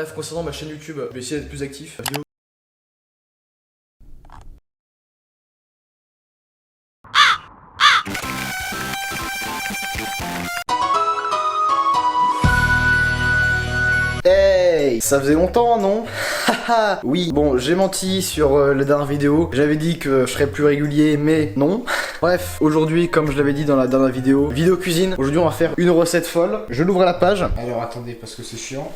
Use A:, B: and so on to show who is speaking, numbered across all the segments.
A: Bref, concernant ma chaîne YouTube, je vais essayer d'être plus actif. Hey, ça faisait longtemps, non? Haha. Oui, bon, j'ai menti sur la dernière vidéo. J'avais dit que je serais plus régulier, mais non. Bref, aujourd'hui, comme je l'avais dit dans la dernière vidéo cuisine, aujourd'hui on va faire une recette folle. Je l'ouvre à la page. Alors attendez, parce que c'est chiant.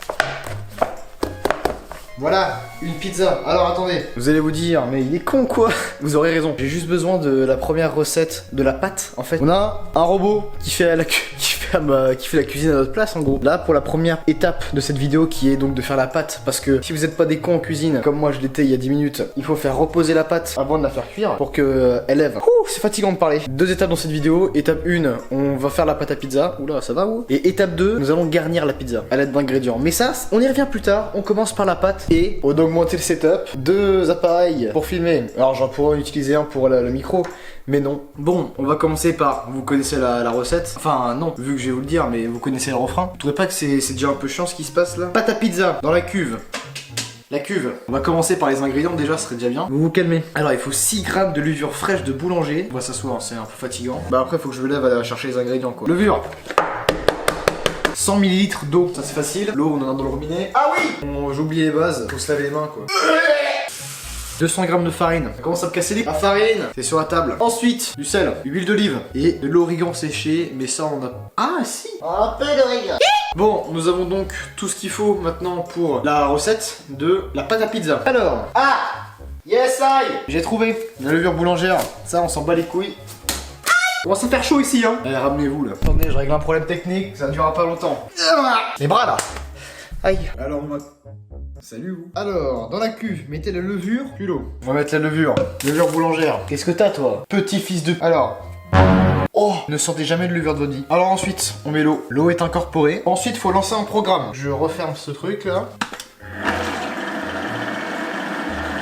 A: Voilà, une pizza. Alors attendez, vous allez vous dire, mais il est con quoi? Vous aurez raison. J'ai juste besoin de la première recette de la pâte. En fait, on a un robot qui fait la cuisine à notre place en gros. Là, pour la première étape de cette vidéo qui est donc de faire la pâte. Parce que si vous n'êtes pas des cons en cuisine, comme moi je l'étais il y a 10 minutes, il faut faire reposer la pâte avant de la faire cuire pour que elle lève. Ouh, c'est fatigant de parler. Deux étapes dans cette vidéo. Étape 1, on va faire la pâte à pizza. Oula, ça va ou? Et étape 2, nous allons garnir la pizza à l'aide d'ingrédients. Mais ça, on y revient plus tard. On commence par la pâte. Et on va augmenter le setup, deux appareils pour filmer. Alors j'en pourrais en utiliser un pour le micro, mais non. Bon, on va commencer par, vous connaissez la recette. Enfin non, vu que je vais vous le dire, mais vous connaissez le refrain. Vous trouvez pas que c'est déjà un peu chiant ce qui se passe là? Pâte à pizza dans la cuve. La cuve. On va commencer par les ingrédients déjà, ce serait déjà bien. Vous vous calmez. Alors il faut 6 grammes de levure fraîche de boulanger. On va s'asseoir, c'est un peu fatigant. Bah après faut que je me lève à chercher les ingrédients quoi. Levure. 100 ml d'eau, ça c'est facile. L'eau on en a dans le robinet. Ah oui, j'ai oublié les bases, faut se laver les mains quoi. 200 g de farine. Ça commence à me casser les... La farine, c'est sur la table. Ensuite, du sel, huile d'olive et de l'origan séché. Mais ça on a... Ah si, un peu d'origan. Bon, nous avons donc tout ce qu'il faut maintenant pour la recette de la pâte à pizza. Alors, yes I, j'ai trouvé la levure boulangère. Ça on s'en bat les couilles. Commence à faire chaud ici hein. Allez, ramenez-vous là. Attendez, je règle un problème technique, ça ne durera pas longtemps. Les bras là. Aïe. Alors on va... Salut vous. Alors, dans la cuve, mettez la levure, puis l'eau. On va mettre la levure. Levure boulangère. Qu'est-ce que t'as toi? Petit fils de... Alors... Oh, ne sentez jamais de levure de votre vie. Alors ensuite, on met l'eau. L'eau est incorporée. Ensuite, faut lancer un programme. Je referme ce truc là.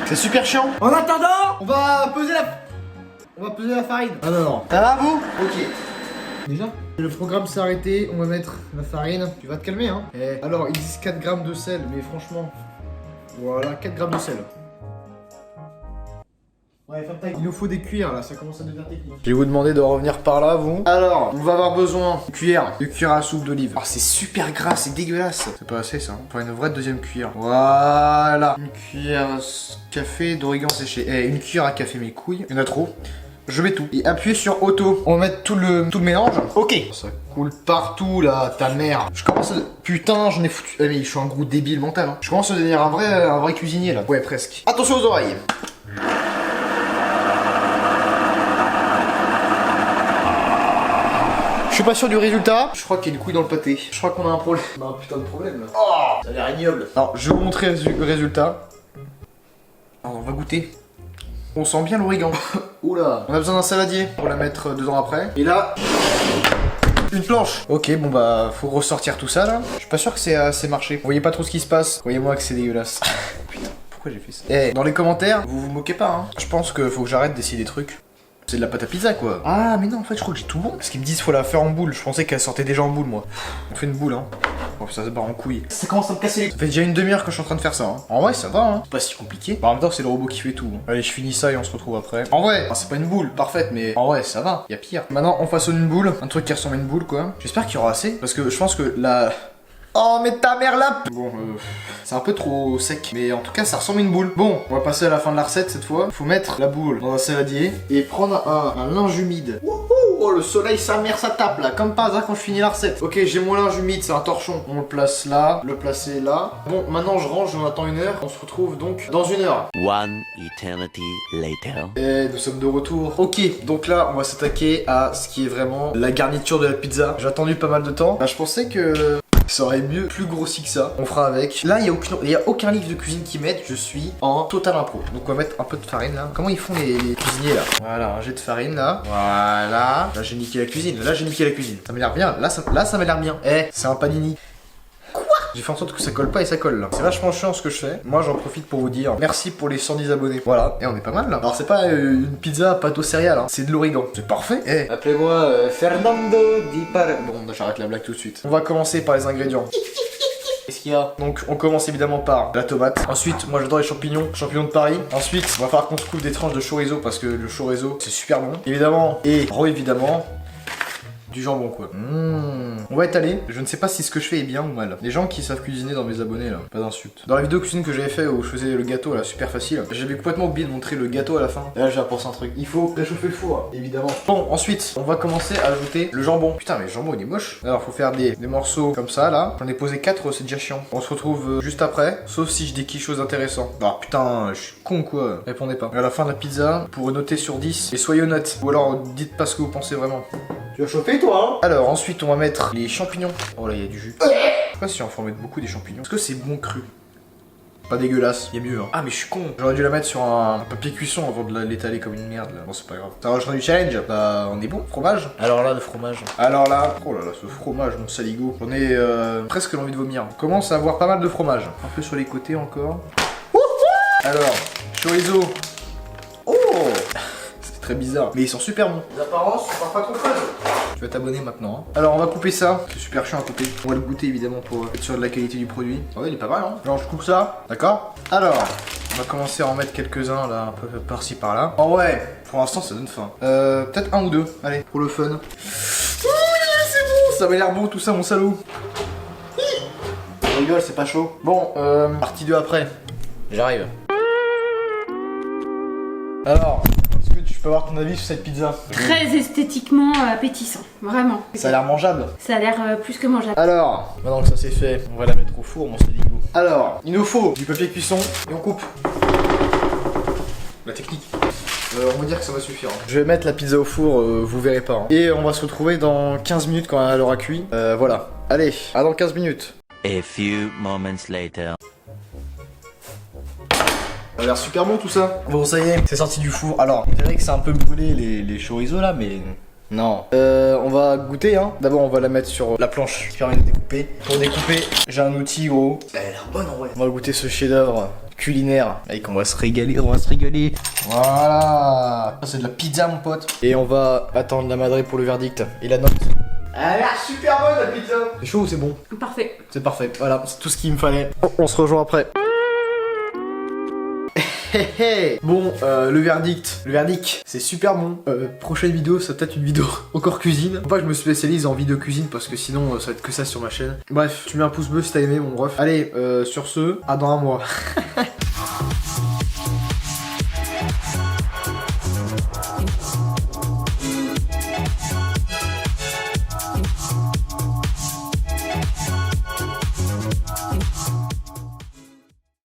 A: C'est super chiant. En attendant, on va peser la farine. Ah non, non. Ça va vous? Ok. Déjà, le programme s'est arrêté, on va mettre la farine. Tu vas te calmer hein. Alors, ils disent 4 grammes de sel, mais franchement, voilà, 4 grammes de sel. Ouais, il nous faut des cuillères là, ça commence à devenir technique. Je vais vous demander de revenir par là, vous. Alors, on va avoir besoin de cuillère à soupe d'olive. Alors, c'est super gras, c'est dégueulasse. C'est pas assez ça. On va une vraie deuxième cuillère. Voilà. Une cuillère à café d'origan séché. Une cuillère à café, mes couilles. Il y en a trop. Je mets tout. Et appuyez sur auto. On va mettre tout le mélange. Ok. Ça coule partout là, ta mère. Je commence à... Putain, j'en ai foutu. Mais je suis un gros débile mental. Hein. Je commence à devenir un vrai cuisinier là. Ouais, presque. Attention aux oreilles. Je suis pas sûr du résultat. Je crois qu'il y a une couille dans le pâté. Je crois qu'on a un problème. On a un putain de problème là. Oh, ça a l'air ignoble. Alors, je vais vous montrer le résultat. Alors, on va goûter. On sent bien l'origan. Oula. On a besoin d'un saladier pour la mettre 2 ans après. Et là, une planche. Ok, bon bah, faut ressortir tout ça là. Je suis pas sûr que c'est assez marché. Vous voyez pas trop ce qui se passe. Voyez-moi que c'est dégueulasse. Putain, pourquoi j'ai fait ça? Dans les commentaires, vous vous moquez pas hein. Je pense que faut que j'arrête d'essayer des trucs. C'est de la pâte à pizza quoi. Ah mais non en fait je crois que j'ai tout bon. Parce qu'ils me disent faut la faire en boule. Je pensais qu'elle sortait déjà en boule moi. On fait une boule hein. Oh, ça se barre en couille. Ça commence à me casser les... Ça fait déjà une demi-heure que je suis en train de faire ça hein. En vrai ça va hein. C'est pas si compliqué. Bah, en même temps c'est le robot qui fait tout hein. Allez je finis ça et on se retrouve après. En vrai c'est pas une boule parfaite mais en vrai ça va. Y a pire. Maintenant on façonne une boule. Un truc qui ressemble à une boule quoi. J'espère qu'il y aura assez. Parce que je pense que la... Oh mais ta mère là. Bon c'est un peu trop sec. Mais en tout cas ça ressemble à une boule. Bon on va passer à la fin de la recette cette fois. Faut mettre la boule dans un saladier. Et prendre un linge humide. Wouhou. Oh le soleil sa mère ça tape là. Comme pas hasard quand je finis la recette. Ok j'ai mon linge humide c'est un torchon. On le place là. Le placer là. Bon maintenant je range on attend 1 heure. On se retrouve donc dans 1 heure.
B: One eternity later.
A: Et nous sommes de retour. Ok donc là on va s'attaquer à ce qui est vraiment la garniture de la pizza. J'ai attendu pas mal de temps. Bah je pensais que... ça aurait mieux plus grossi que ça. On fera avec. Là, il y a aucun livre de cuisine qui m'aide. Je suis en total impro. Donc on va mettre un peu de farine là. Comment ils font les cuisiniers là? Voilà, un jet de farine là. Voilà. Là, j'ai niqué la cuisine. Ça m'a l'air bien. Là, ça m'a l'air bien. C'est un panini. J'ai fait en sorte que ça colle pas et ça colle là. C'est vachement chiant ce que je fais. Moi j'en profite pour vous dire merci pour les 110 abonnés. Voilà, et on est pas mal là. Alors c'est pas une pizza à pâte aux céréales, hein. C'est de l'origan. C'est parfait. Appelez-moi Fernando Di Par... Bon, j'arrête la blague tout de suite. On va commencer par les ingrédients. Qu'est-ce qu'il y a? Donc on commence évidemment par la tomate. Ensuite, moi j'adore les champignons, champignons de Paris. Ensuite, on va falloir qu'on se coupe des tranches de chorizo parce que le chorizo c'est super bon. Évidemment, et évidemment, du jambon quoi. On va étaler. Je ne sais pas si ce que je fais est bien ou mal. Les gens qui savent cuisiner dans mes abonnés là, pas d'insultes. Dans la vidéo cuisine que j'avais fait où je faisais le gâteau là, super facile, j'avais complètement oublié de montrer le gâteau à la fin. Et là j'ai pensé un truc. Il faut réchauffer le four, évidemment. Bon, ensuite, on va commencer à ajouter le jambon. Putain, mais le jambon il est moche. Alors faut faire des morceaux comme ça là. J'en ai posé 4, c'est déjà chiant. On se retrouve juste après, sauf si je dis quelque chose d'intéressant. Ah putain, je suis con quoi. Répondez pas. À la fin de la pizza, pour noter sur 10, et soyez honnête. Ou alors dites pas ce que vous pensez vraiment.
C: Tu vas chauffer toi hein?
A: Alors ensuite on va mettre les champignons. Oh là il y a du jus. Je sais pas si on faut en mettre beaucoup des champignons. Est-ce que c'est bon cru? Pas dégueulasse, il y a mieux hein. Ah mais je suis con. J'aurais dû la mettre sur un papier cuisson avant de l'étaler comme une merde là. Bon c'est pas grave. Ça rajouterait du challenge. Bah on est bon, fromage. Alors là le fromage. Alors là, oh là là ce fromage mon saligo. J'en ai presque l'envie de vomir. On commence à avoir pas mal de fromage. Un peu sur les côtés encore. Alors, chorizo. Oh, très bizarre, mais ils sont super bons. Les apparences sont parfois trompeuses. Tu vas t'abonner maintenant. Hein. Alors on va couper ça, c'est super chiant à couper. On va le goûter évidemment pour être sûr de la qualité du produit. Ah ouais, il est pas mal hein. Genre je coupe ça, d'accord. Alors, on va commencer à en mettre quelques-uns là, un peu par-ci par-là. Oh ouais, pour l'instant ça donne faim. Peut-être un ou deux, allez, pour le fun. Oui, c'est bon, ça m'a l'air bon tout ça mon salaud. Je rigole, c'est pas chaud. Bon, partie 2 après. J'arrive. Alors, est-ce que tu peux avoir ton avis sur cette pizza?
D: Très esthétiquement appétissant, vraiment.
A: Ça a l'air mangeable.
D: Ça a l'air plus que mangeable.
A: Alors, maintenant que ça c'est fait, on va la mettre au four, mon saligo. Alors, il nous faut du papier cuisson et on coupe. La technique. On va dire que ça va suffire. Hein. Je vais mettre la pizza au four, vous verrez pas. Hein. Et on va se retrouver dans 15 minutes quand elle aura cuit. Voilà. Allez, à dans 15 minutes.
B: A few moments later.
A: Ça a l'air super bon tout ça. Bon ça y est, c'est sorti du four. Alors, on dirait que c'est un peu brûlé les chorizo là, mais non. On va goûter hein. D'abord on va la mettre sur la planche qui permet de découper. Pour découper, j'ai un outil gros. Elle a l'air bonne en vrai. On va goûter ce chef-d'œuvre culinaire. Avec on va se régaler, on va se régaler. Voilà. Ça c'est de la pizza mon pote. Et on va attendre la madrée pour le verdict. Et la note. Elle a l'air super bonne la pizza. C'est chaud ou c'est bon?
D: Parfait.
A: C'est parfait. Voilà, c'est tout ce qu'il me fallait. On se rejoint après. Bon, le verdict, c'est super bon. Prochaine vidéo, ça peut être une vidéo encore cuisine. Faut pas que je me spécialise en vidéo cuisine parce que sinon ça va être que ça sur ma chaîne. Bref, tu mets un pouce bleu si t'as aimé mon ref. Allez, sur ce, à dans un mois.